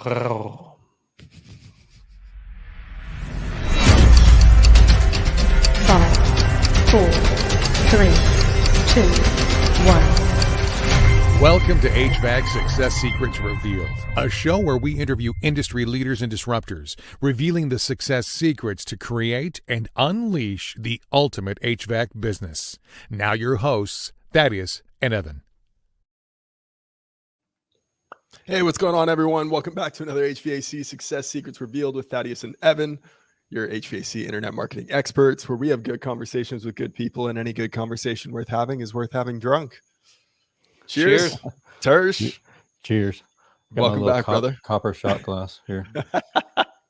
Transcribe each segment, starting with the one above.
Five, 4, 3, 2, 1. Welcome to HVAC Success Secrets Revealed, a show where we interview industry leaders and disruptors, revealing the success secrets to create and unleash the ultimate HVAC business. Now your hosts, Thaddeus and Evan. Hey, what's going on, everyone? Welcome back to another HVAC Success Secrets Revealed with Thaddeus and Evan, your HVAC internet marketing experts, where we have good conversations with good people, and any good conversation worth having is worth having drunk. Cheers. Tersh. Cheers. Got Welcome back, brother. Copper shot glass here.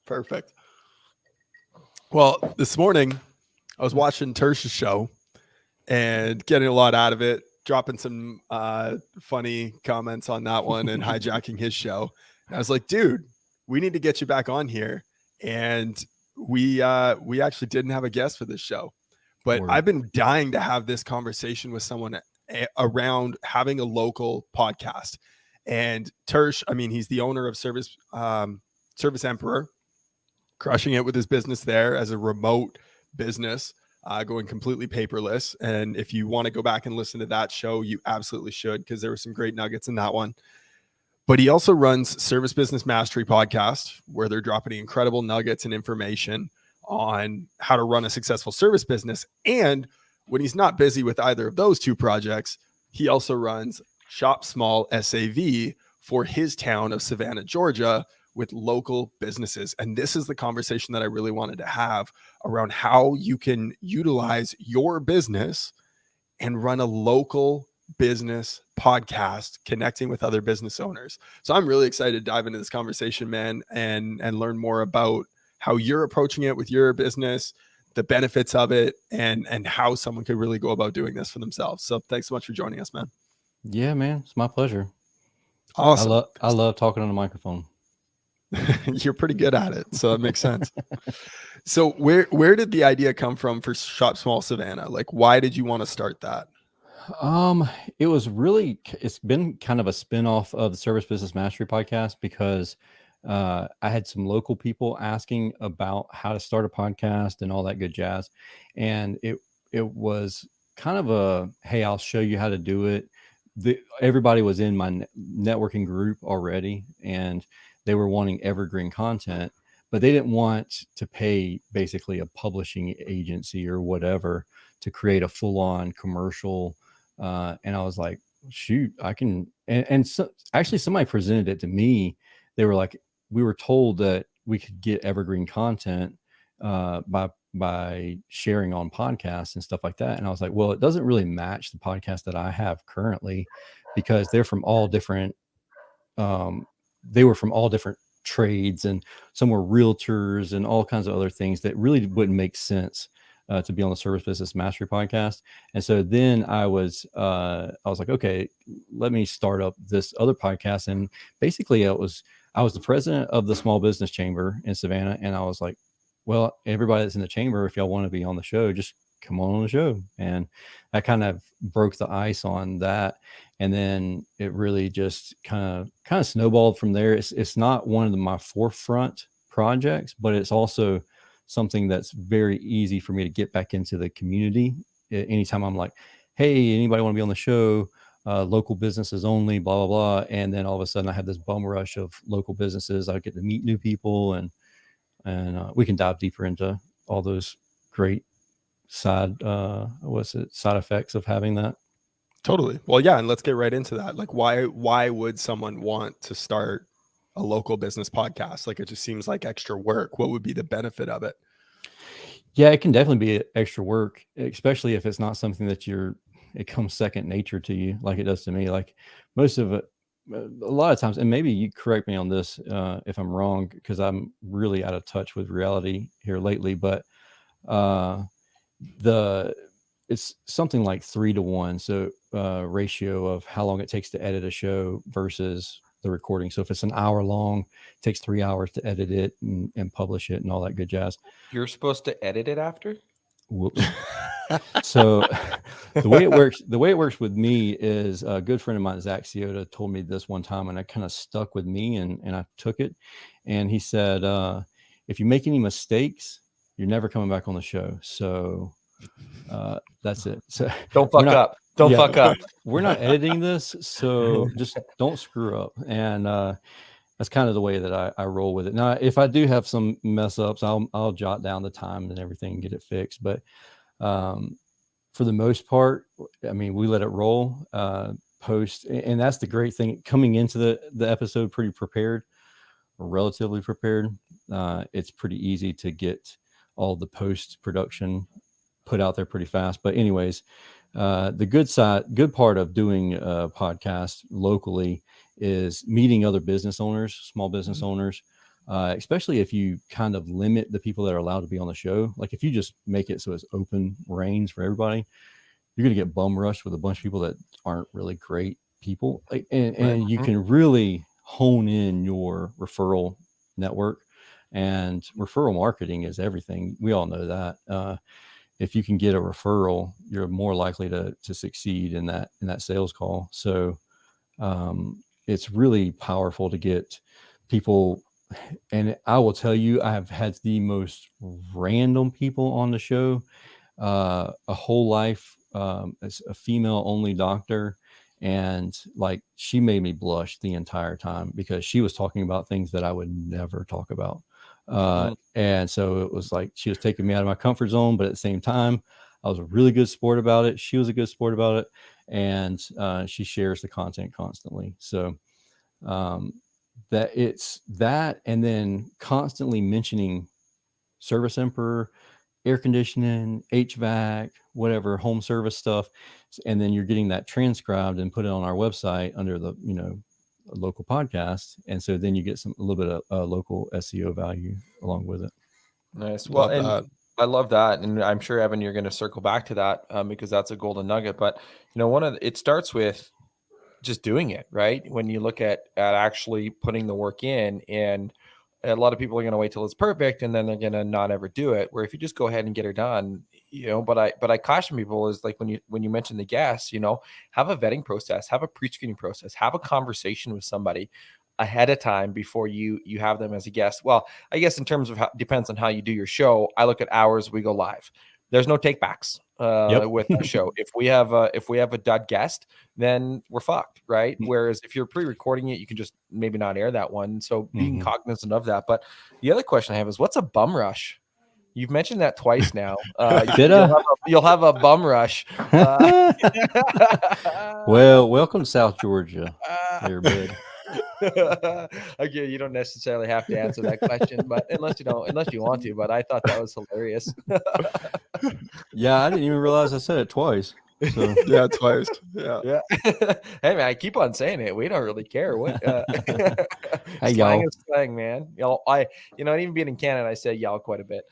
Perfect. Well, this morning I was watching Tersh's show and getting a lot out of it, dropping some funny comments on that one and hijacking his show. And I was like, dude, we need to get you back on here. And we actually didn't have a guest for this show, but I've been dying to have this conversation with someone around having a local podcast. And Tersh, I mean, he's the owner of Service Emperor, crushing it with his business there as a remote business, going completely paperless. And if you want to go back and listen to that show, you absolutely should, because there were some great nuggets in that one. But he also runs Service Business Mastery podcast, where they're dropping incredible nuggets and information on how to run a successful service business. And when he's not busy with either of those two projects, he also runs Shop Small SAV for his town of Savannah, Georgia, with local businesses. And this is the conversation that I really wanted to have around how you can utilize your business and run a local business podcast, connecting with other business owners. So I'm really excited to dive into this conversation, man, and learn more about how you're approaching it with your business, the benefits of it, and how someone could really go about doing this for themselves. So thanks so much for joining us, man. Yeah, man. It's my pleasure. Awesome. I love talking on the microphone. You're pretty good at it, so that makes sense. So where did the idea come from for Shop Small Savannah? Like, why did you want to start that? It's been kind of a spinoff of the Service Business Mastery podcast, because I had some local people asking about how to start a podcast and all that good jazz. And it was kind of a, hey, I'll show you how to do it. Everybody was in my networking group already, and they were wanting evergreen content, but they didn't want to pay basically a publishing agency or whatever to create a full-on commercial. And I was like, shoot, I can. And so actually somebody presented it to me. They were like, we were told that we could get evergreen content by sharing on podcasts and stuff like that. And I was like, well, it doesn't really match the podcast that I have currently, because they're from all different, they were from all different trades, and some were realtors and all kinds of other things that really wouldn't make sense to be on the Service Business Mastery podcast. And so then I was like, okay, let me start up this other podcast. And basically I was the president of the Small Business Chamber in Savannah. And I was like, well, everybody that's in the chamber, if y'all want to be on the show, just come on the show. And I kind of broke the ice on that. And then it really just kind of snowballed from there. It's not one of my forefront projects, but it's also something that's very easy for me to get back into the community. Anytime I'm like, hey, anybody want to be on the show? Local businesses only, blah, blah, blah. And then all of a sudden I have this bum rush of local businesses. I get to meet new people, and we can dive deeper into all those great side effects of having that. Totally. Well, yeah. And let's get right into that. Like, why would someone want to start a local business podcast? Like, it just seems like extra work. What would be the benefit of it? Yeah, it can definitely be extra work, especially if it's not something that it comes second nature to you, like it does to me. Like most of it, a lot of times, and maybe you correct me on this if I'm wrong, because I'm really out of touch with reality here lately, but it's something like 3-to-1. So ratio of how long it takes to edit a show versus the recording. So if it's an hour long, it takes 3 hours to edit it and publish it and all that good jazz. You're supposed to edit it after? Whoops. So the way it works with me is a good friend of mine, Zach Ciota, told me this one time, and it kind of stuck with me, and I took it. And he said, if you make any mistakes, you're never coming back on the show. So that's it. So Don't fuck up. Don't fuck up. We're not editing this, so just don't screw up. And that's kind of the way that I roll with it. Now, if I do have some mess ups, I'll jot down the time and everything and get it fixed. But for the most part, I mean, we let it roll, post, and that's the great thing. Coming into the episode pretty prepared, or relatively prepared, it's pretty easy to get all the post production put out there pretty fast. But anyways, the good part of doing a podcast locally is meeting other business owners, small business owners, especially if you kind of limit the people that are allowed to be on the show. Like if you just make it so it's open reigns for everybody, you're going to get bum rushed with a bunch of people that aren't really great people. And you can really hone in your referral network, and referral marketing is everything. We all know that. If you can get a referral, you're more likely to succeed in that sales call. So it's really powerful to get people. And I will tell you, I have had the most random people on the show, a whole life, as a female only doctor. And like, she made me blush the entire time because she was talking about things that I would never talk about. And so it was like, she was taking me out of my comfort zone, but at the same time, I was a really good sport about it. She was a good sport about it. And she shares the content constantly. So that it's that, and then constantly mentioning Service Emperor, air conditioning, HVAC, whatever, home service stuff. And then you're getting that transcribed and put it on our website under the, local podcast. And so then you get a little bit of local SEO value along with it. Nice. Well, and I love that. And I'm sure, Evan, you're going to circle back to that because that's a golden nugget. But, it starts with just doing it, right? When you look at actually putting the work in, and a lot of people are going to wait till it's perfect and then they're going to not ever do it. Where if you just go ahead and get it done, but I caution people is like when you mention the guests, have a vetting process, have a pre-screening process, have a conversation with somebody ahead of time before you have them as a guest. Well, I guess in terms of depends on how you do your show. I look at hours we go live. There's no take backs with our show. If we have a dud guest, then we're fucked, right? Whereas if you're pre-recording it, you can just maybe not air that one. So being cognizant of that. But the other question I have is, what's a bum rush? You've mentioned that twice now. You'll have a bum rush. Well, welcome to South Georgia, there, bud. Okay, you don't necessarily have to answer that question, but unless you want to. But I thought that was hilarious. Yeah, I didn't even realize I said it twice. So. Yeah, twice. Yeah. Hey man, I keep on saying it. We don't really care. What? Hey, slang y'all. is slang, man. Even being in Canada, I say y'all quite a bit.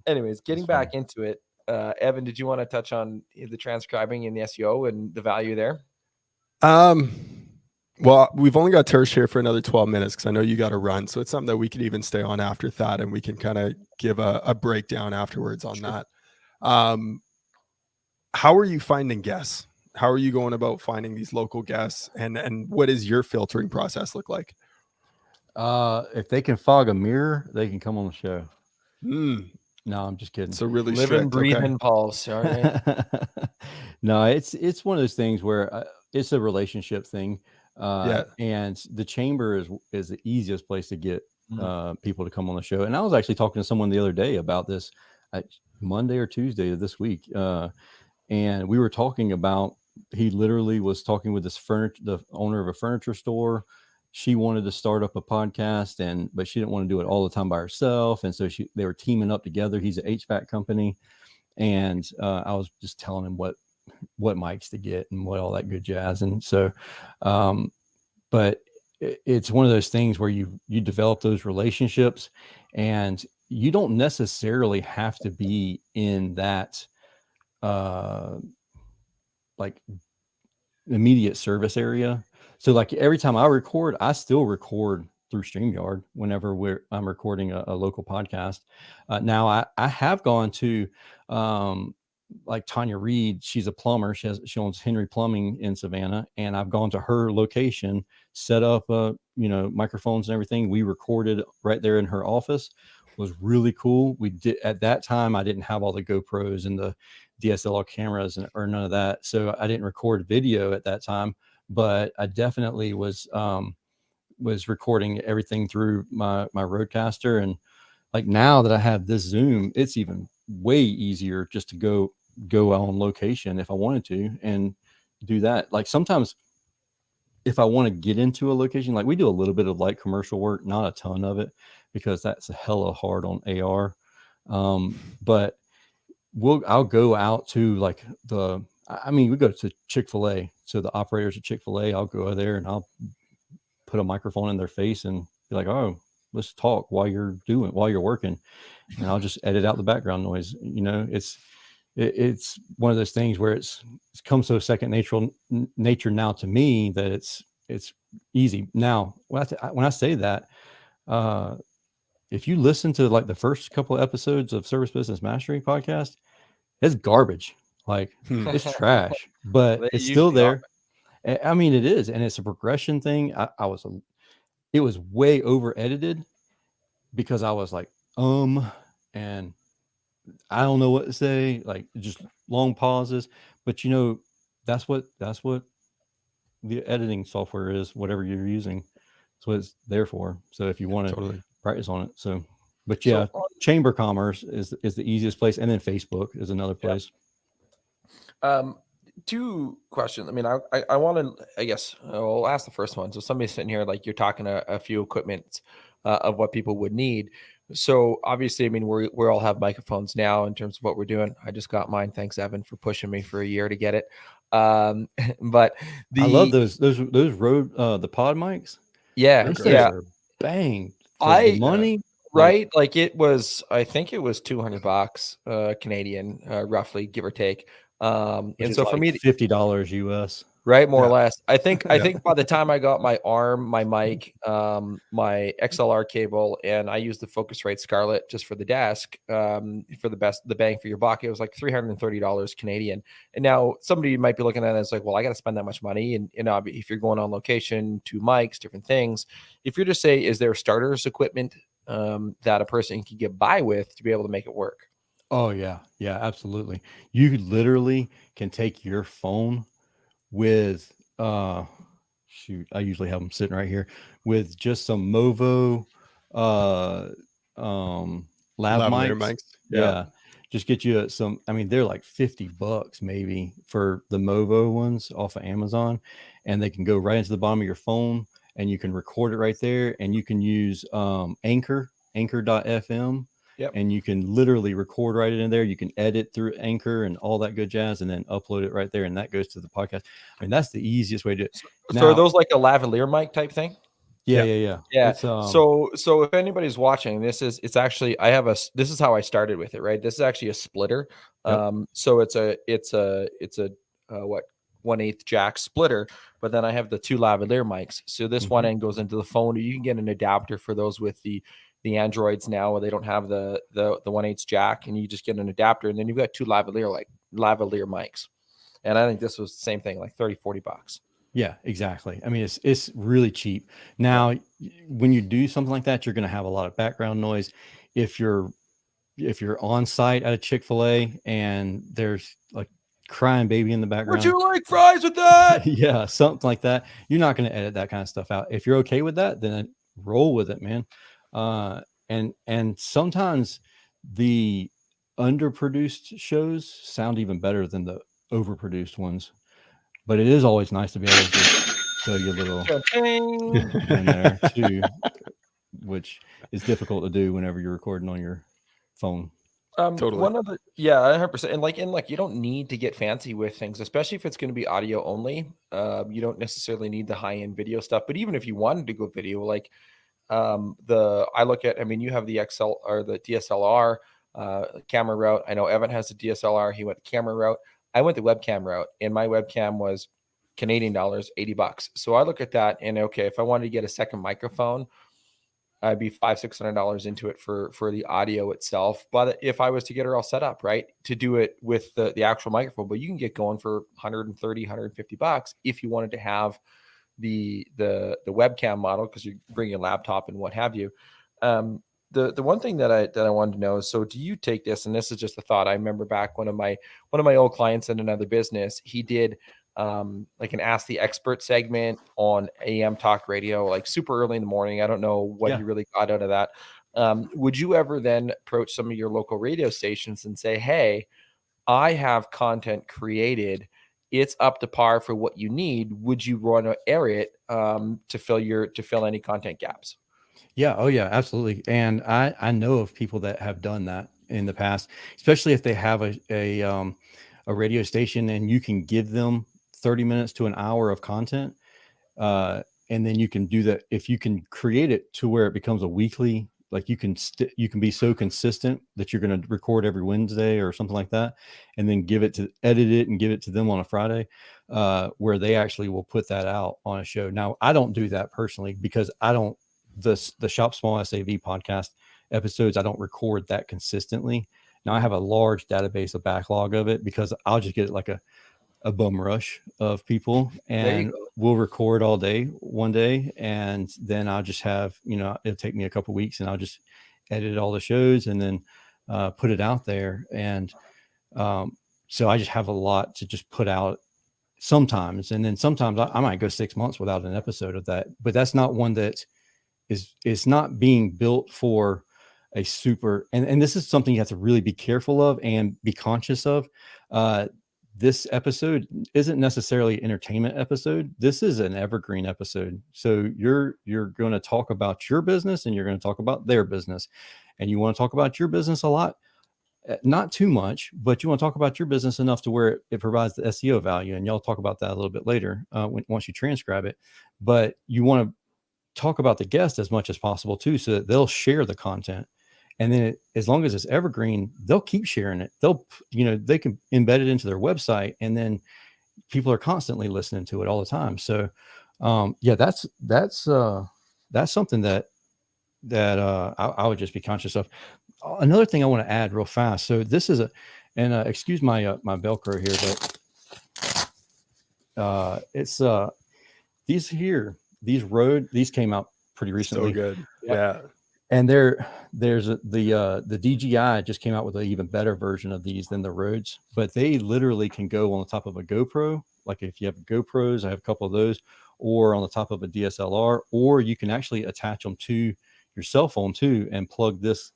Anyways, getting back into it, Evan, did you want to touch on the transcribing and the SEO and the value there? Well, we've only got Tersh here for another 12 minutes because I know you got to run. So it's something that we could even stay on after that, and we can kind of give a breakdown afterwards on that. How are you finding guests? How are you going about finding these local guests? And what does your filtering process look like? If they can fog a mirror, they can come on the show. No, I'm just kidding. So really live and breathe in pulse. All right. No, it's one of those things where it's a relationship thing. And the chamber is the easiest place to get people to come on the show. And I was actually talking to someone the other day about this, Monday or Tuesday of this week. And we were talking about, he literally was talking with the owner of a furniture store. She wanted to start up a podcast, but she didn't want to do it all the time by herself. And so they were teaming up together. He's an HVAC company. And I was just telling him what mics to get and what all that good jazz. And so, but it's one of those things where you develop those relationships, and you don't necessarily have to be in that, like immediate service area. So like every time I record, I still record through StreamYard whenever I'm recording a local podcast. Now I have gone to like Tanya Reed. She's a plumber. She owns Henry Plumbing in Savannah, and I've gone to her location, set up microphones and everything. We recorded right there in her office. It was really cool. We did at that time. I didn't have all the GoPros and the DSLR cameras or none of that, so I didn't record video at that time. But I definitely was recording everything through my Rodecaster. And like now that I have this Zoom, it's even way easier just to go on location if I wanted to and do that. Like sometimes if I want to get into a location, like we do a little bit of light commercial work, not a ton of it, because that's a hella hard on AR. But I'll go out to like we go to Chick-fil-A. So the operators at Chick-fil-A, I'll go there and I'll put a microphone in their face and be like, oh, let's talk while you're working. And I'll just edit out the background noise. It's one of those things where it's come so second nature now to me that it's easy. Now, when I say that, if you listen to like the first couple of episodes of Service Business Mastery podcast, it's garbage. Like it's trash, but it's still there. I mean, it is, and it's a progression thing. It was way over edited because I was like, and I don't know what to say, like just long pauses. But that's what the editing software is, whatever you're using. That's what it's there for. So if you want to practice on it, but yeah, Chamber Commerce is the easiest place, and then Facebook is another place. Two questions. I mean, I want to, I guess I'll ask the first one. So somebody's sitting here, like you're talking a few equipment of what people would need. So obviously, I mean, we all have microphones now in terms of what we're doing. I just got mine. Thanks, Evan, for pushing me for a year to get it. But I love those Rode the pod mics. Yeah, bang. The money. Right. Like I think it was $200 Canadian, roughly, give or take. And so for me, $50 US, right, more or less. I think by the time I got my arm, my mic, my XLR cable, and I used the Focusrite Scarlett just for the desk, for the bang for your buck, it was like $330 Canadian. And now somebody might be looking at it and it's like, well, I got to spend that much money. And if you're going on location, 2 mics, different things. If you're to say, is there starters equipment that a person can get by with to be able to make it work? Oh yeah, absolutely. You literally can take your phone with I usually have them sitting right here with just some Movo lav mics. Yeah. Just get you some. I mean, they're like $50 maybe for the Movo ones off of Amazon, and they can go right into the bottom of your phone, and you can record it right there, and you can use anchor.fm. Yep. And you can literally record right in there. You can edit through Anchor and all that good jazz, and then upload it right there, and that goes to the podcast. I mean, that's the easiest way to do it. So are those like a lavalier mic type thing? Yeah. So if anybody's watching, this is how I started with it, right? This is actually a splitter. Yep. So it's a 1/8 jack splitter, but then I have the 2 lavalier mics. So this one end goes into the phone. You can get an adapter for those with the Androids now, where they don't have the 1/8 jack, and you just get an adapter, and then you've got 2 lavalier mics. And I think this was the same thing, like $30-$40. Yeah, exactly. I mean, it's really cheap. Now, when you do something like that, you're going to have a lot of background noise. If you're on site at a Chick-fil-A and there's like crying baby in the background, would you like fries with that? Yeah, something like that. You're not going to edit that kind of stuff out. If you're okay with that, then roll with it, man. And sometimes the underproduced shows sound even better than the overproduced ones, but it is always nice to be able to just throw you a little in there too, which is difficult to do whenever you're recording on your phone. Totally. 100%. And you don't need to get fancy with things, especially if it's going to be audio only. You don't necessarily need the high-end video stuff, but even if you wanted to go video, like you have the XL or the DSLR camera route. I know Evan has the DSLR. He went the camera route. I went the webcam route, and my webcam was Canadian dollars, $80. So I look at that and okay, if I wanted to get a second microphone, I'd be $500-$600 into it for the audio itself. But if I was to get her all set up, right, to do it with the actual microphone, but you can get going for $130-$150 if you wanted to have the webcam model, because you're bringing a laptop and what have you. The one thing that I wanted to know is, so do you take this, and this is just a thought. I remember back one of my old clients in another business, he did like an Ask the Expert segment on AM talk radio, like super early in the morning. I don't know what he really got out of that. Would you ever then approach some of your local radio stations and say, hey, I have content created, it's up to par for what you need, would you want to air it to fill any content gaps? Yeah. Oh yeah, absolutely. And I know of people that have done that in the past, especially if they have a radio station and you can give them 30 minutes to an hour of content. And then you can do that. If you can create it to where it becomes a weekly, like you can be so consistent that you're going to record every Wednesday or something like that, and then edit it and give it to them on a Friday, where they actually will put that out on a show. Now, I don't do that personally because the Shop Small SAV podcast episodes, I don't record that consistently. Now I have a large database, a backlog of it, because I'll just get like a bum rush of people, and we'll record all day one day, and then I'll just have, it'll take me a couple weeks, and I'll just edit all the shows and then put it out there. And so I just have a lot to just put out sometimes, and then sometimes I might go 6 months without an episode of that, but that's not one that is not being built for a super, and this is something you have to really be careful of and be conscious of. This episode isn't necessarily an entertainment episode. This is an evergreen episode. So you're going to talk about your business and you're going to talk about their business, and you want to talk about your business a lot, not too much, but you want to talk about your business enough to where it provides the SEO value. And y'all talk about that a little bit later once you transcribe it, but you want to talk about the guest as much as possible too, so that they'll share the content. And then as long as it's evergreen, they'll keep sharing it. They can embed it into their website, and then people are constantly listening to it all the time. So that's something that I would just be conscious of. Another thing I want to add real fast. So this is excuse my my Velcro here, but it's these came out pretty recently. So good. Yeah. And there's the DJI just came out with an even better version of these than the Rodes, but they literally can go on the top of a GoPro. Like if you have GoPros, I have a couple of those, or on the top of a DSLR, or you can actually attach them to your cell phone too, and plug this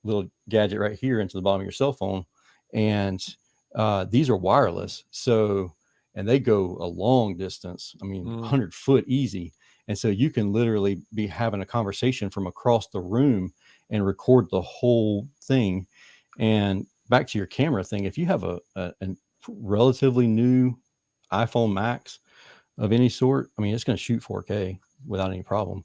little gadget right here into the bottom of your cell phone. And these are wireless. And they go a long distance. I mean, 100 foot easy. And so you can literally be having a conversation from across the room and record the whole thing. And back to your camera thing, if you have a relatively new iPhone Max of any sort, I mean, it's going to shoot 4K without any problem.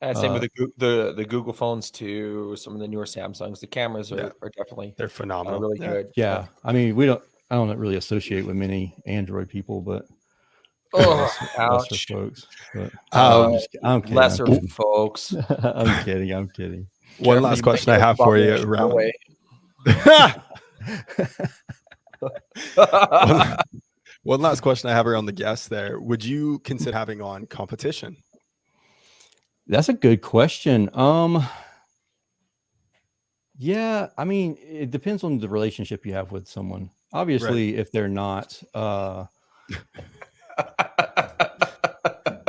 And same with the Google phones too, some of the newer Samsungs. The cameras are definitely, they're phenomenal. Really good. Yeah. I mean, I don't really associate with many Android people, but ouch, folks. But, I'm kidding. Lesser folks. I'm kidding. One last question I have for you around. One last question I have around the guests there. Would you consider having on competition? That's a good question. Yeah, I mean, it depends on the relationship you have with someone. Obviously, if they're not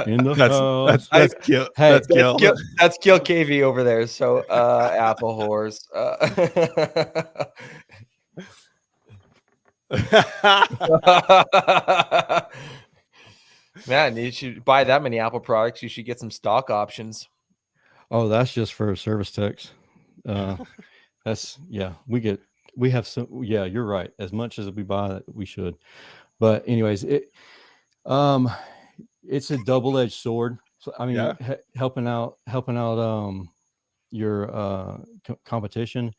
in the house. That's Gil. Hey, that's Gil KV over there. So Apple Horse. Man, you should buy that many Apple products. You should get some stock options. Oh, that's just for service techs. We have some. Yeah, you're right. As much as we buy, we should. But anyways, it's a double-edged sword. So, I mean, helping out your competition.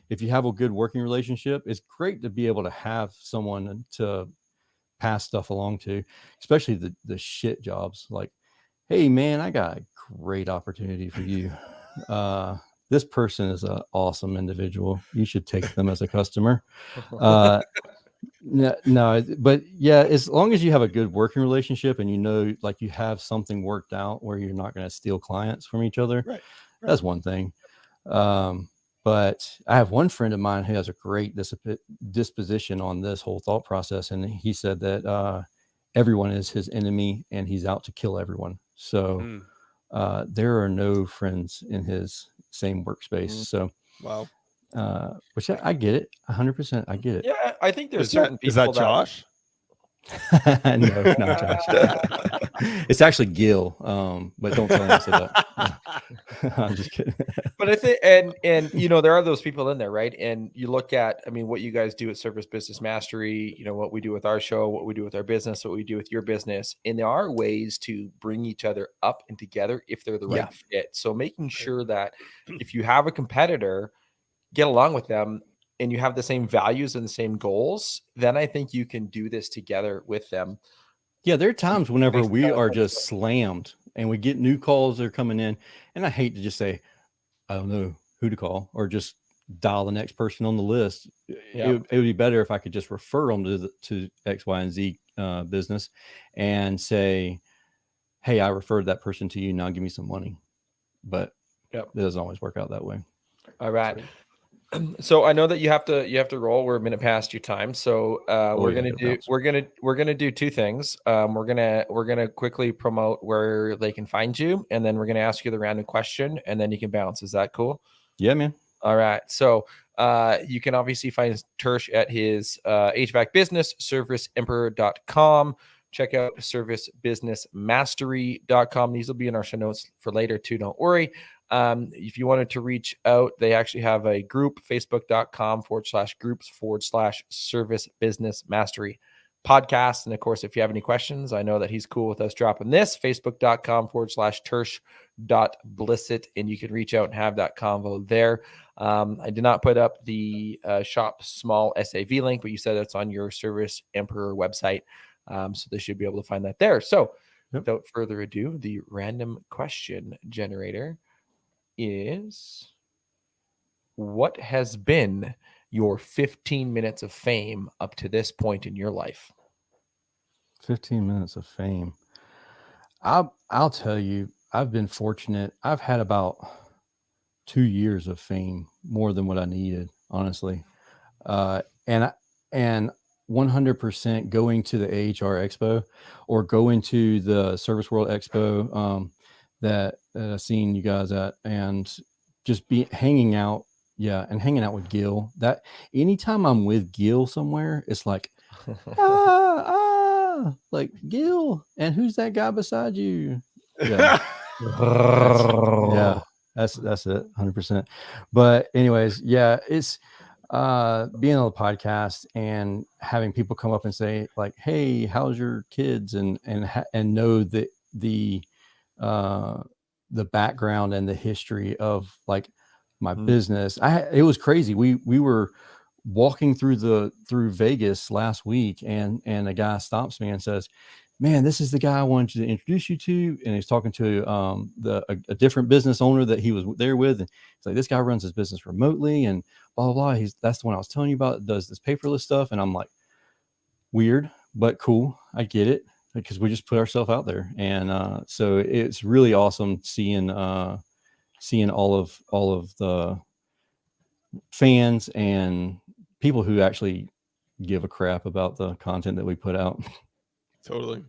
If you have a good working relationship, it's great to be able to have someone to pass stuff along to, especially the shit jobs. Like, hey man, I got a great opportunity for you. this person is an awesome individual. You should take them as a customer. No, but yeah, as long as you have a good working relationship and you know, like you have something worked out where you're not going to steal clients from each other, Right. that's one thing. But I have one friend of mine who has a great disposition on this whole thought process. And he said that everyone is his enemy and he's out to kill everyone. So there are no friends in his same workspace. So, wow. Which I get it 100%. I get it. Yeah, I think there's certain people. Is that Josh? No, not Josh. It's actually Gil. But don't tell him I said that. I'm just kidding. But I think, and you know, there are those people in there, right? And you look at, I mean, what you guys do at Service Business Mastery, you know, what we do with our show, what we do with our business, what we do with your business, and there are ways to bring each other up and together if they're the right fit. So making sure that if you have a competitor, get along with them and you have the same values and the same goals, then I think you can do this together with them. Yeah, there are times whenever we are just slammed and we get new calls that are coming in, and I hate to just say, I don't know who to call or just dial the next person on the list. It would be better if I could just refer them to X, Y, and Z business and say, hey, I referred that person to you. Now give me some money. But it doesn't always work out that way. All right. So I know that you have to roll. We're a minute past your time. So we're gonna do two things. We're gonna quickly promote where they can find you, and then we're gonna ask you the random question, and then you can bounce. Is that cool? Yeah, man. All right. So you can obviously find Tersh at his HVAC business, serviceemperor.com. Check out servicebusinessmastery.com. These will be in our show notes for later too. Don't worry. If you wanted to reach out, they actually have a group, facebook.com/groups/service business mastery podcast. And of course, if you have any questions, I know that he's cool with us dropping this, facebook.com/tersh.blissett. And you can reach out and have that convo there. I did not put up the Shop Small SAV link, but you said it's on your Service Emperor website. So they should be able to find that there. So without further ado, the random question generator is, what has been your 15 minutes of fame up to this point in your life? 15 minutes of fame. I'll tell you, I've been fortunate. I've had about 2 years of fame, more than what I needed, honestly. And 100% going to the AHR Expo or going to the Service World Expo that I've seen you guys at, and just hanging out with Gil. That anytime I'm with Gil somewhere, it's like, like Gil, and who's that guy beside you? Yeah, that's it, 100%. But anyways, yeah, it's being on the podcast and having people come up and say like, hey, how's your kids, and know that the background and the history of like my business. It was crazy. We were walking through Vegas last week, and a guy stops me and says, man, this is the guy I wanted to introduce you to. And he's talking to a different business owner that he was there with. And he's like, this guy runs his business remotely and blah, blah, blah. That's the one I was telling you about, does this paperless stuff. And I'm like, weird, but cool. I get it, because we just put ourselves out there. And so it's really awesome seeing all of the fans and people who actually give a crap about the content that we put out. Totally.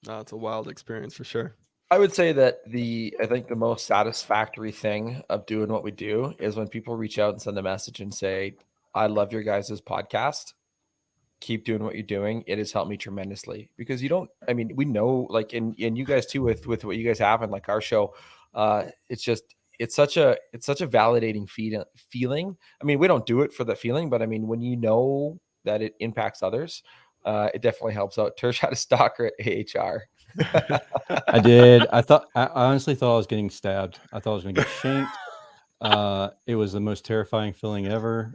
No, it's a wild experience for sure. I would say that I think the most satisfactory thing of doing what we do is when people reach out and send a message and say, I love your guys' podcast. Keep doing what you're doing. It has helped me tremendously, because we know, like, and you guys too, with what you guys have and like our show, it's such a validating feeling. I mean, we don't do it for the feeling, but I mean, when you know that it impacts others, it definitely helps out. Tersh had a stalker at AHR. I did. I honestly thought I was getting stabbed. I thought I was going to get shanked. It was the most terrifying feeling ever.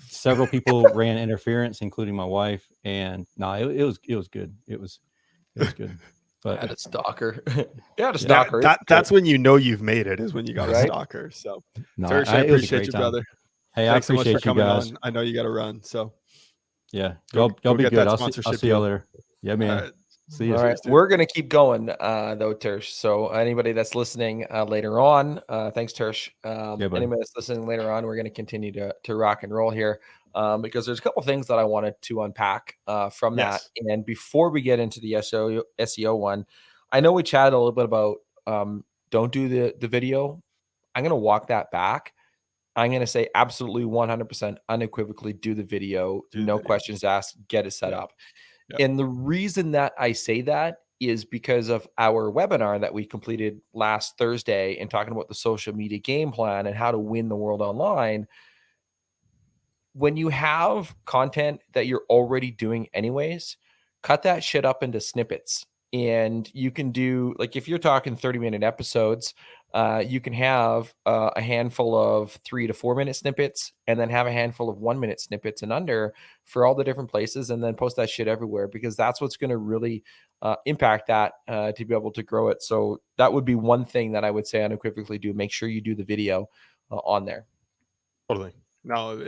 Several people ran interference, including my wife, and it was good. It was good. But Had a stalker. Yeah, a stalker. That's when you know you've made it, is when you got a Right? stalker. So, no, Tersh, I it was a appreciate great you, time. brother. Hey, Thanks I so much appreciate for you coming guys. on. I know you got to run, so Yeah, Go y'all be get good. that I'll sponsorship see y'all deal. later. Yeah, man. All right. See you. All right, Cheers, dude. we're gonna keep going though, Tersh. So anybody that's listening later on, thanks, Tersh. Yeah, buddy. Anybody that's listening later on, we're gonna continue to rock and roll here because there's a couple things that I wanted to unpack from that. Yes. And before we get into the SEO one, I know we chatted a little bit about don't do the video. I'm gonna walk that back. I'm going to say absolutely 100% unequivocally do the video, no questions asked, get it set up. Yep. And the reason that I say that is because of our webinar that we completed last Thursday and talking about the social media game plan and how to win the world online. When you have content that you're already doing anyways, cut that shit up into snippets. And you can do, like, if you're talking 30-minute episodes, you can have a handful of 3 to 4 minute snippets and then have a handful of 1 minute snippets and under for all the different places, and then post that shit everywhere, because that's what's going to really impact that to be able to grow it. So that would be one thing that I would say unequivocally do. Make sure you do the video on there. Totally. No,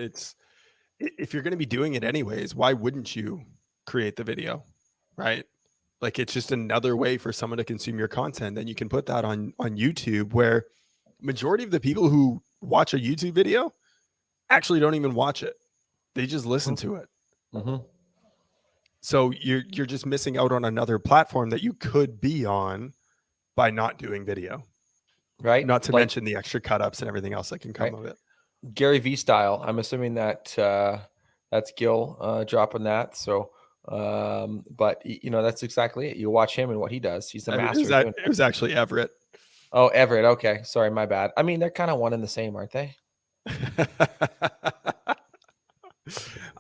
if you're going to be doing it anyways, why wouldn't you create the video, right? Like, it's just another way for someone to consume your content. Then you can put that on YouTube, where majority of the people who watch a YouTube video actually don't even watch it. They just listen to it. Mm-hmm. So you're just missing out on another platform that you could be on by not doing video. Right. Not to mention the extra cut ups and everything else that can come of it. Gary V style. I'm assuming that that's Gil dropping that. So, but that's exactly it. You watch him and what he does. He's the master. It was actually Everett. Oh, Everett. Okay. Sorry. My bad. I mean, they're kind of one and the same, aren't they?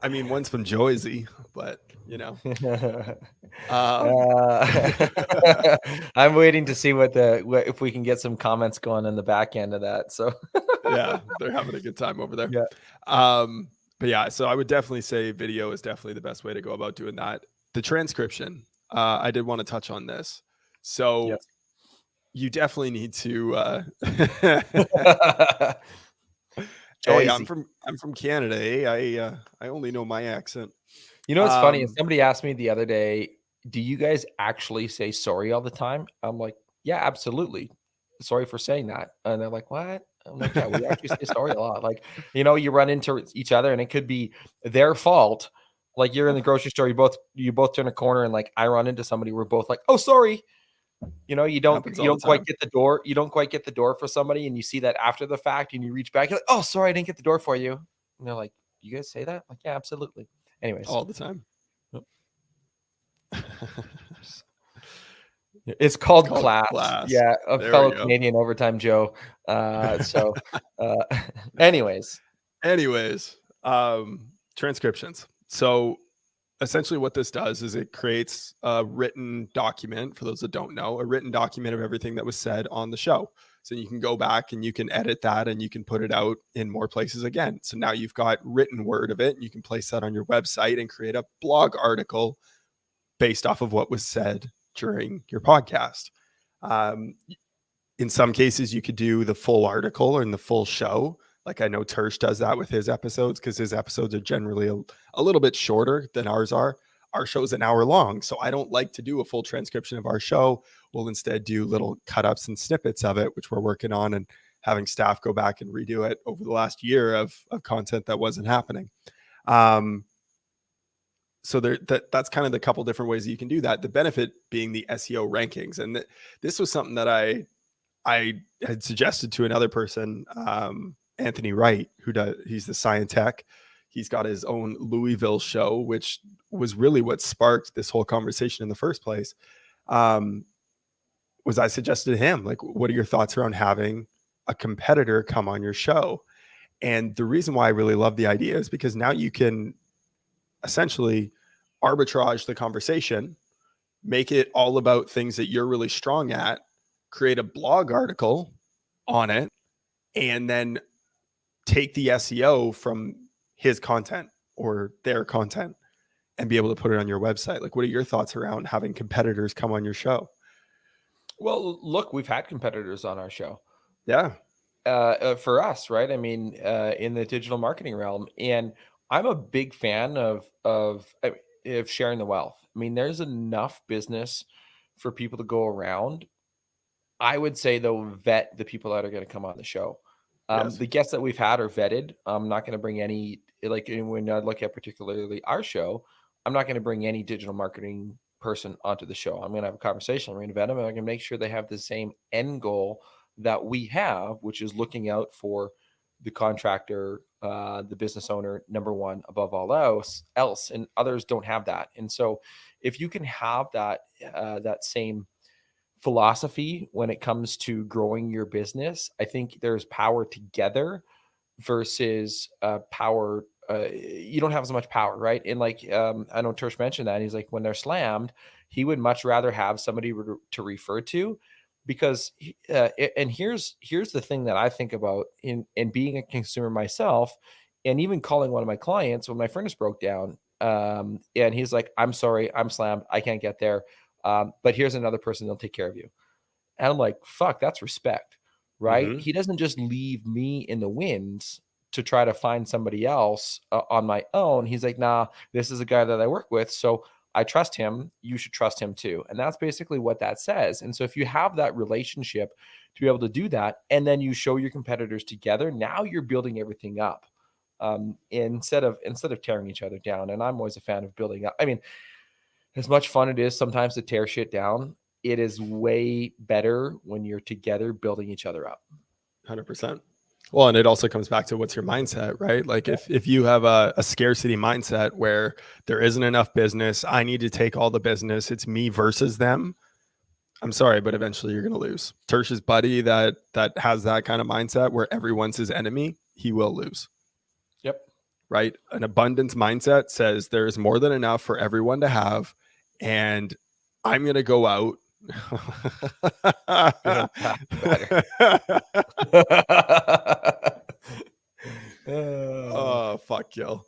I mean, one's from Jersey, but I'm waiting to see if we can get some comments going in the back end of that. So yeah, they're having a good time over there. Yeah. But yeah, so I would definitely say video is definitely the best way to go about doing that. The transcription, I did want to touch on this. So yes. You definitely need to. Hey, I'm from Canada. Hey, I only know my accent. You know what's funny? Somebody asked me the other day, do you guys actually say sorry all the time? I'm like, yeah, absolutely. Sorry for saying that. And they're like, what? I'm like, yeah, we actually say sorry a lot. Like, you run into each other and it could be their fault. Like, you're in the grocery store, you both turn a corner and like I run into somebody, we're both like, oh, sorry. You don't quite get the door. You don't quite get the door for somebody, and you see that after the fact, and you reach back, you're like, oh, sorry, I didn't get the door for you. And they're like, you guys say that? Like, yeah, absolutely. Anyways, all the time. It's called class. Yeah, a there fellow Canadian overtime Joe. Anyways, transcriptions. So essentially what this does is it creates a written document, for those that don't know, a written document of everything that was said on the show. So you can go back and you can edit that and you can put it out in more places again. So now you've got written word of it, and you can place that on your website and create a blog article based off of what was said during your podcast. In some cases, you could do the full article or in the full show. Like, I know Tersh does that with his episodes, because his episodes are generally a little bit shorter than ours are. Our show's an hour long, so I don't like to do a full transcription of our show. We'll instead do little cut-ups and snippets of it, which we're working on and having staff go back and redo it over the last year of content that wasn't happening. So that's kind of the couple different ways that you can do that. The benefit being the SEO rankings. And this was something that I had suggested to another person, Anthony Wright, he's the Scientech. He's got his own Louisville show, which was really what sparked this whole conversation in the first place. Was I suggested to him, like, what are your thoughts around having a competitor come on your show? And the reason why I really love the idea is because now you can essentially arbitrage the conversation, make it all about things that you're really strong at, create a blog article on it, and then take the SEO from his content or their content and be able to put it on your website. Like, what are your thoughts around having competitors come on your show? Well, look, we've had competitors on our show. Yeah. For us, right? I mean, in the digital marketing realm, and I'm a big fan of sharing the wealth. I mean, there's enough business for people to go around. I would say though, vet the people that are going to come on the show. Yes. The guests that we've had are vetted. I'm not going to bring any, like when I look at particularly our show, I'm not going to bring any digital marketing person onto the show. I'm going to have a conversation. I'm going to vet them, and I'm going to make sure they have the same end goal that we have, which is looking out for the contractor, the business owner, number one, above all else, and others don't have that. And so if you can have that, that same philosophy when it comes to growing your business, I think there's power together versus power. You don't have as much power, right? And like I know Tersh mentioned that he's like, when they're slammed, he would much rather have somebody to refer to, because and here's the thing that I think about in being a consumer myself, and even calling one of my clients when my furnace broke down, and he's like, I'm sorry, I'm slammed, I can't get there, but here's another person, they'll take care of you. And I'm like, fuck, that's respect, right? He doesn't just leave me in the winds to try to find somebody else on my own. He's like, nah, this is a guy that I work with, so I trust him. You should trust him too. And that's basically what that says. And so if you have that relationship to be able to do that, and then you show your competitors together, now you're building everything up, instead of tearing each other down. And I'm always a fan of building up. I mean, as much fun it is sometimes to tear shit down, it is way better when you're together building each other up. 100%. Well, and it also comes back to what's your mindset, right? Like if you have a scarcity mindset where there isn't enough business, I need to take all the business, it's me versus them. I'm sorry, but eventually you're going to lose. Tersh's buddy that has that kind of mindset where everyone's his enemy, he will lose. Yep. Right? An abundance mindset says there's more than enough for everyone to have, and I'm going to go out. Oh, fuck, Gil.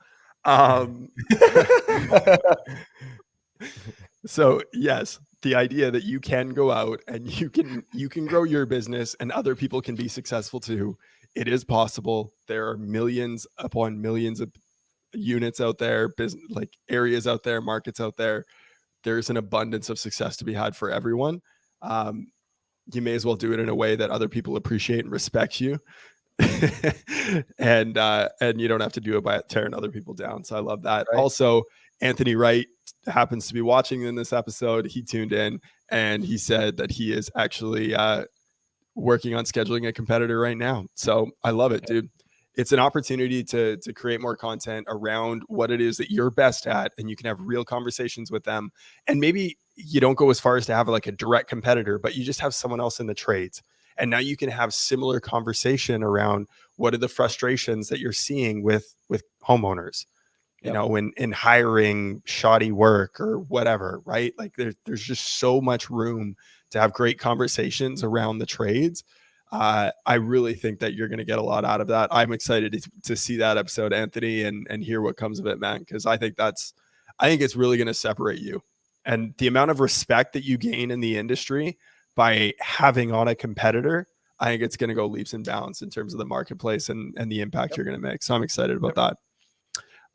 So yes, the idea that you can go out and you can grow your business and other people can be successful too. It is possible. There are millions upon millions of units out there, business, like areas out there, markets out there. There's an abundance of success to be had for everyone. You may as well do it in a way that other people appreciate and respect you. and you don't have to do it by tearing other people down. So I love that. Right. Also, Anthony Wright happens to be watching in this episode. He tuned in and he said that he is actually working on scheduling a competitor right now. So I love it, dude. It's an opportunity to create more content around what it is that you're best at, and you can have real conversations with them. And maybe you don't go as far as to have like a direct competitor, but you just have someone else in the trades. And now you can have similar conversation around what are the frustrations that you're seeing with homeowners, you know, in hiring shoddy work or whatever, right? Like there's just so much room to have great conversations around the trades. I really think that you're going to get a lot out of that. I'm excited to see that episode, Anthony, and hear what comes of it, man. Because I think it's really going to separate you, and the amount of respect that you gain in the industry by having on a competitor, I think it's going to go leaps and bounds in terms of the marketplace and the impact you're going to make. So I'm excited about that.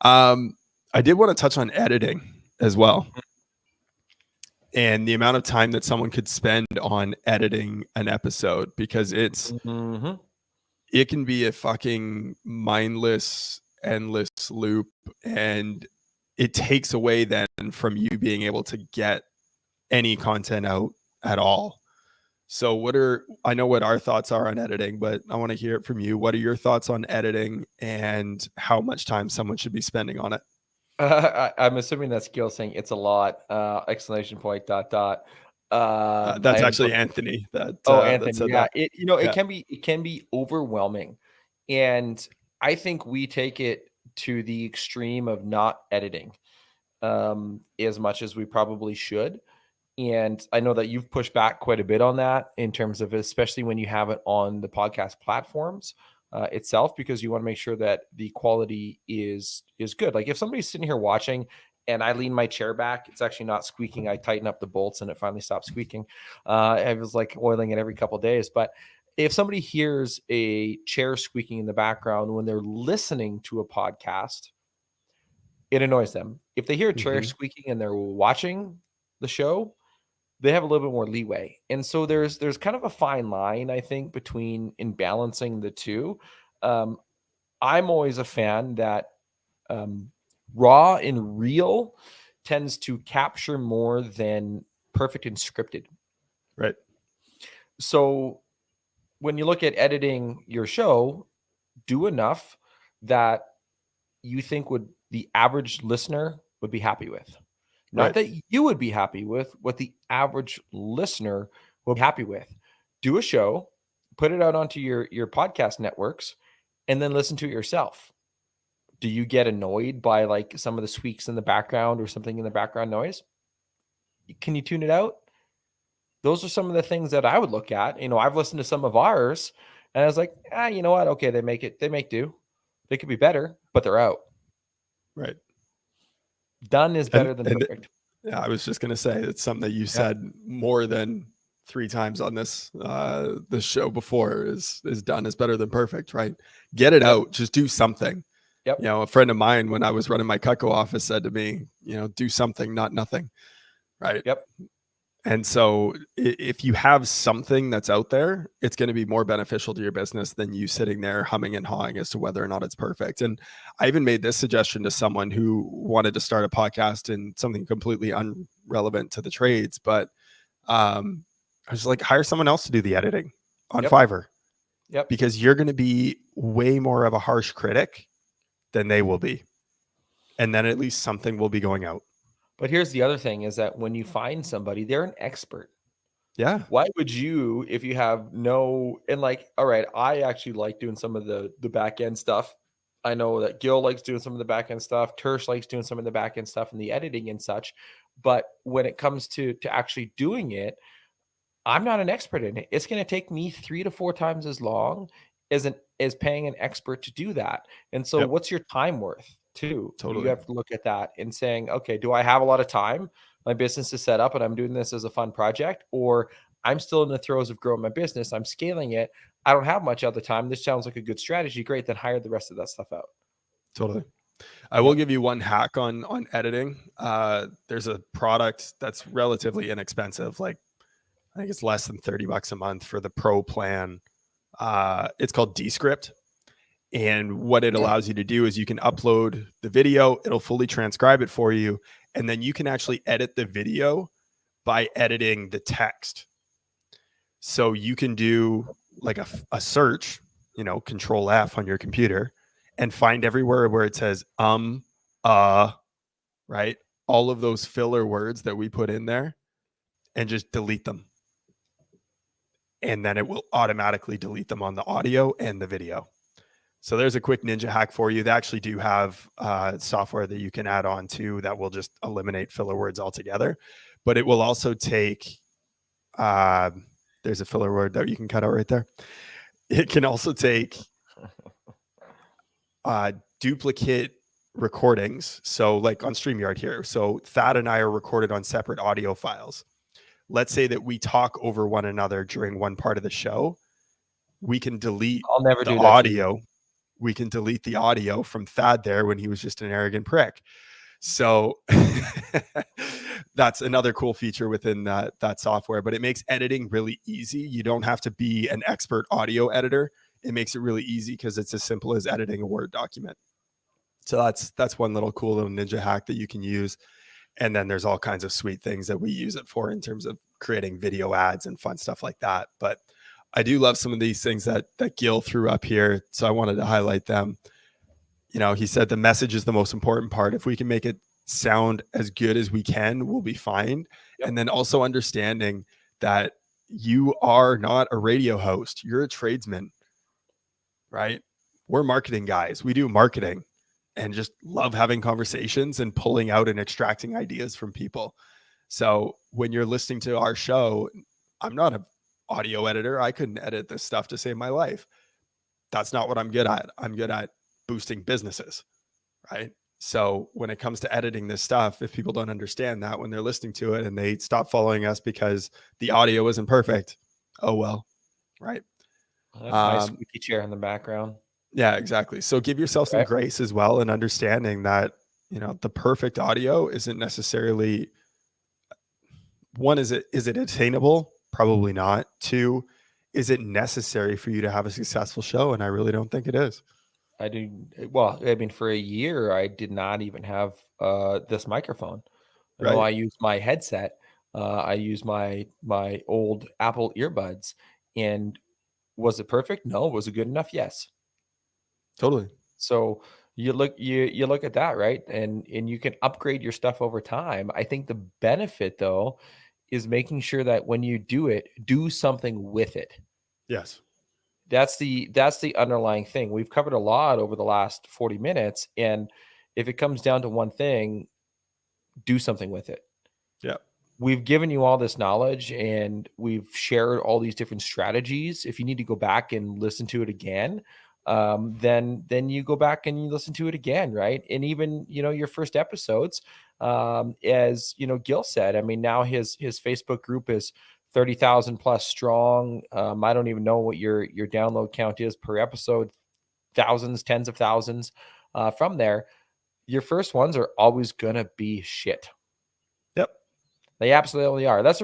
I did want to touch on editing as well. And the amount of time that someone could spend on editing an episode, because it can be a fucking mindless, endless loop, and it takes away then from you being able to get any content out at all. So I know what our thoughts are on editing, but I want to hear it from you. What are your thoughts on editing and how much time someone should be spending on it? I'm assuming that's Gil saying it's a lot, ! That's actually Anthony. Anthony. That. It can be overwhelming. And I think we take it to the extreme of not editing as much as we probably should. And I know that you've pushed back quite a bit on that in terms of, especially when you have it on the podcast platforms itself, because you want to make sure that the quality is good. Like if somebody's sitting here watching and I lean my chair back, it's actually not squeaking. I tighten up the bolts and it finally stops squeaking. I was like oiling it every couple of days. But if somebody hears a chair squeaking in the background when they're listening to a podcast, it annoys them. If they hear a chair squeaking and they're watching the show, they have a little bit more leeway. And so there's kind of a fine line, I think, between in balancing the two. I'm always a fan that raw and real tends to capture more than perfect and scripted. Right. So when you look at editing your show, do enough that you think would the average listener would be happy with. Not that you would be happy with, what the average listener will be happy with. Do a show, put it out onto your podcast networks, and then listen to it yourself. Do you get annoyed by like some of the squeaks in the background or something in the background noise? Can you tune it out? Those are some of the things that I would look at. You know, I've listened to some of ours and I was like, you know what? Okay, they make do. They could be better, but they're out. Right. Done is better than perfect. Yeah, I was just going to say it's something that you said more than 3 times on this show before is done is better than perfect, right? Get it out. Just do something. Yep. You know, a friend of mine when I was running my Cutco office said to me, you know, do something, not nothing. Right. Yep. And so if you have something that's out there, it's going to be more beneficial to your business than you sitting there humming and hawing as to whether or not it's perfect. And I even made this suggestion to someone who wanted to start a podcast in something completely irrelevant to the trades. But I was like, hire someone else to do the editing on Fiverr. Yep. Because you're going to be way more of a harsh critic than they will be. And then at least something will be going out. But here's the other thing is that when you find somebody, they're an expert. Yeah. Why would you, if you have no, and like, all right, I actually like doing some of the back end stuff. I know that Gil likes doing some of the back end stuff. Tersh likes doing some of the back end stuff and the editing and such. But when it comes to actually doing it, I'm not an expert in it. It's going to take me 3 to 4 times as long as paying an expert to do that. And so what's your time worth too? Totally. You have to look at that and saying, okay, do I have a lot of time? My business is set up and I'm doing this as a fun project, or I'm still in the throes of growing my business. I'm scaling it. I don't have much other time. This sounds like a good strategy. Great. Then hire the rest of that stuff out. Totally. I will give you one hack on editing. There's a product that's relatively inexpensive. Like I think it's less than $30 a month for the pro plan. It's called Descript. And what it allows you to do is you can upload the video, it'll fully transcribe it for you. And then you can actually edit the video by editing the text. So you can do like a search, you know, Control F on your computer and find everywhere where it says, right? All of those filler words that we put in there and just delete them. And then it will automatically delete them on the audio and the video. So there's a quick ninja hack for you. They actually do have software that you can add on to that will just eliminate filler words altogether. But it will also take, there's a filler word that you can cut out right there. It can also take duplicate recordings. So like on StreamYard here. So Thad and I are recorded on separate audio files. Let's say that we talk over one another during one part of the show. We can delete the audio. We can delete the audio from Thad there when he was just an arrogant prick. So that's another cool feature within that software, but it makes editing really easy. You don't have to be an expert audio editor. It makes it really easy because it's as simple as editing a Word document. So that's one little cool little ninja hack that you can use. And then there's all kinds of sweet things that we use it for in terms of creating video ads and fun stuff like that. But I do love some of these things that Gil threw up here. So I wanted to highlight them. You know, he said the message is the most important part. If we can make it sound as good as we can, we'll be fine. Yep. And then also understanding that you are not a radio host. You're a tradesman, right? We're marketing guys. We do marketing and just love having conversations and pulling out and extracting ideas from people. So when you're listening to our show, I'm not an audio editor. I couldn't edit this stuff to save my life. That's not what I'm good at. I'm good at boosting businesses, right? So when it comes to editing this stuff, if people don't understand that when they're listening to it and they stop following us because the audio isn't perfect, oh well, right? That's a nice squeaky chair in the background. Yeah, exactly. So give yourself some grace as well, and understanding that, you know, the perfect audio isn't necessarily, one, is it attainable? Probably not. Two, is it necessary for you to have a successful show? And I really don't think it is. I do. Well, I mean, for a year, I did not even have this microphone. Right. I use my headset. I use my old Apple earbuds. And was it perfect? No. Was it good enough? Yes. Totally. So you look at that, right? And you can upgrade your stuff over time. I think the benefit, though, is making sure that when you do it, do something with it. Yes. That's the underlying thing. We've covered a lot over the last 40 minutes. And if it comes down to one thing, do something with it. Yeah. We've given you all this knowledge and we've shared all these different strategies. If you need to go back and listen to it again, then you go back and you listen to it again, right? And even, you know, your first episodes, as you know, Gil said, I mean, now his Facebook group is 30,000 plus strong. I don't even know what your download count is per episode, thousands, tens of thousands. From there, your first ones are always gonna be shit. Yep. They absolutely are. That's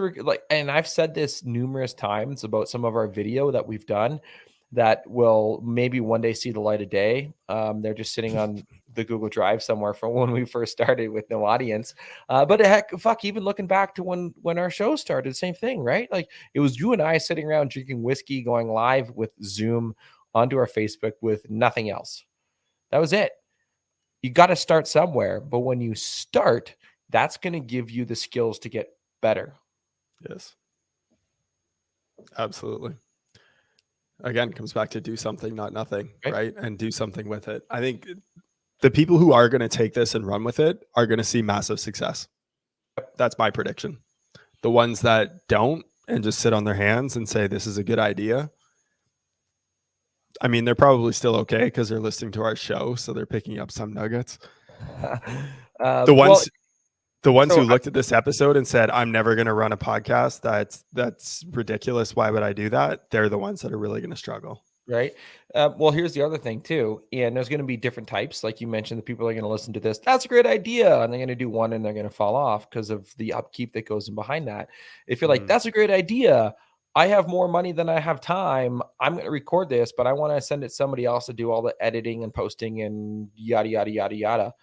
and I've said this numerous times about some of our video that we've done that will maybe one day see the light of day. They're just sitting on the Google Drive somewhere from when we first started with no audience. But even looking back to when our show started, same thing, right? Like it was you and I sitting around drinking whiskey, going live with Zoom onto our Facebook with nothing else. That was it. You got to start somewhere. But when you start, that's going to give you the skills to get better. Yes. Absolutely. Again, it comes back to do something, not nothing, right? And do something with it. I think the people who are going to take this and run with it are going to see massive success. That's my prediction. The ones that don't and just sit on their hands and say, this is a good idea, I mean, they're probably still okay because they're listening to our show, so they're picking up some nuggets. The ones who looked at this episode and said, I'm never going to run a podcast, that's ridiculous, why would I do that? They're the ones that are really going to struggle. Right. Well, here's the other thing too. And there's going to be different types. Like you mentioned, the people are going to listen to this. That's a great idea. And they're going to do one and they're going to fall off because of the upkeep that goes in behind that. If you're like, that's a great idea, I have more money than I have time, I'm going to record this, but I want to send it to somebody else to do all the editing and posting and yada, yada, yada, yada.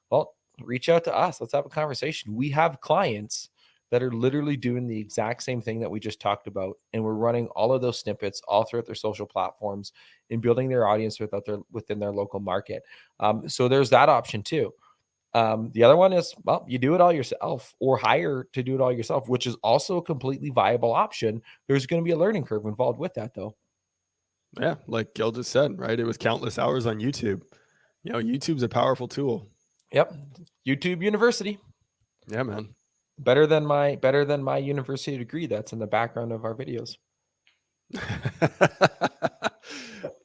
Well, reach out to us. Let's have a conversation. We have clients that are literally doing the exact same thing that we just talked about. And we're running all of those snippets all throughout their social platforms and building their audience within their local market. So there's that option too. The other one is, well, you do it all yourself or hire to do it all yourself, which is also a completely viable option. There's going to be a learning curve involved with that though. Yeah. Like Gil just said, right? It was countless hours on YouTube. You know, YouTube's a powerful tool. Yep. YouTube University. Yeah, man. Better than my university degree that's in the background of our videos.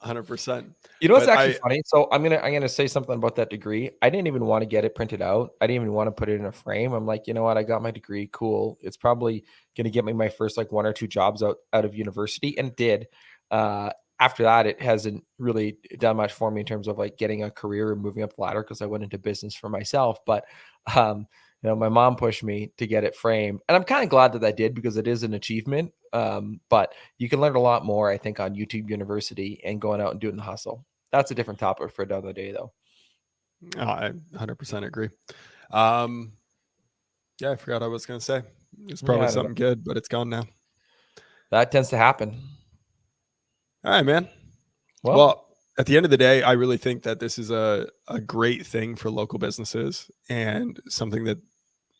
100%. You know what's actually funny? So I'm gonna say something about that degree. I didn't even want to get it printed out. I didn't even want to put it in a frame. I'm like, you know what? I got my degree. Cool. It's probably gonna get me my first like 1 or 2 jobs out of university, and it did. After that, it hasn't really done much for me in terms of like getting a career or moving up the ladder because I went into business for myself. But you know, my mom pushed me to get it framed, and I'm kind of glad that I did because it is an achievement. But you can learn a lot more, I think, on YouTube University and going out and doing the hustle. That's a different topic for another day, though. Oh, I 100% agree. Yeah, I forgot what I was going to say. It's probably something good, but it's gone now. That tends to happen. All right, man. Well, at the end of the day, I really think that this is a great thing for local businesses and something that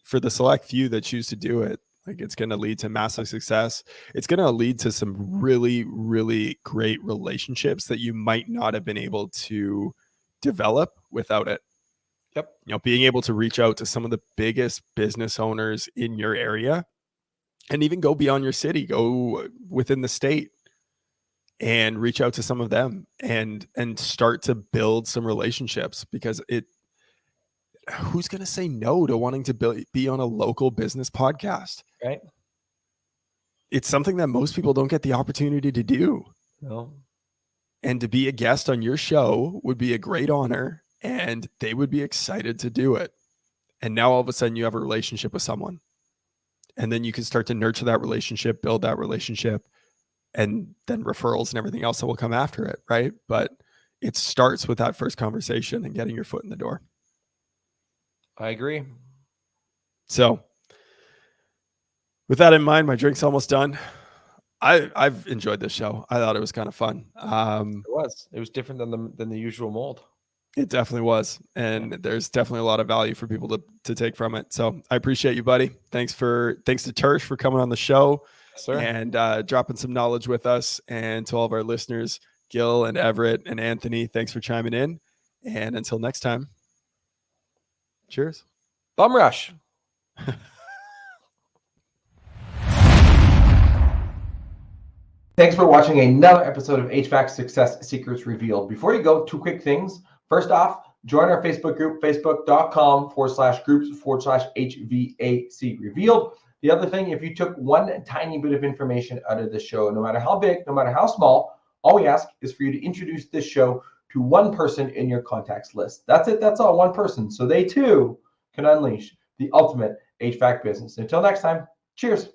for the select few that choose to do it, like it's going to lead to massive success. It's going to lead to some really, really great relationships that you might not have been able to develop without it. Yep. You know, being able to reach out to some of the biggest business owners in your area and even go beyond your city, go within the state and reach out to some of them and start to build some relationships, because who's going to say no to wanting to be on a local business podcast? Right. It's something that most people don't get the opportunity to do. No. And to be a guest on your show would be a great honor, and they would be excited to do it. And now all of a sudden you have a relationship with someone, and then you can start to nurture that relationship, build that relationship, and then referrals and everything else that will come after it. Right. But it starts with that first conversation and getting your foot in the door. I agree. So with that in mind, my drink's almost done. I've enjoyed this show. I thought it was kind of fun. It was different than the usual mold. It definitely was. And there's definitely a lot of value for people to take from it. So I appreciate you, buddy. Thanks to Tersh for coming on the show. Yes, sir. And dropping some knowledge with us. And to all of our listeners, Gil and Everett and Anthony, thanks for chiming in. And until next time, cheers. Bum rush. Thanks for watching another episode of HVAC Success Secrets Revealed. Before you go, 2 quick things. First off, join our Facebook group, facebook.com/groups/HVAC Revealed. The other thing, if you took one tiny bit of information out of the show, no matter how big, no matter how small, all we ask is for you to introduce this show to one person in your contacts list. That's it. That's all. One person. So they too can unleash the ultimate HVAC business. Until next time, cheers.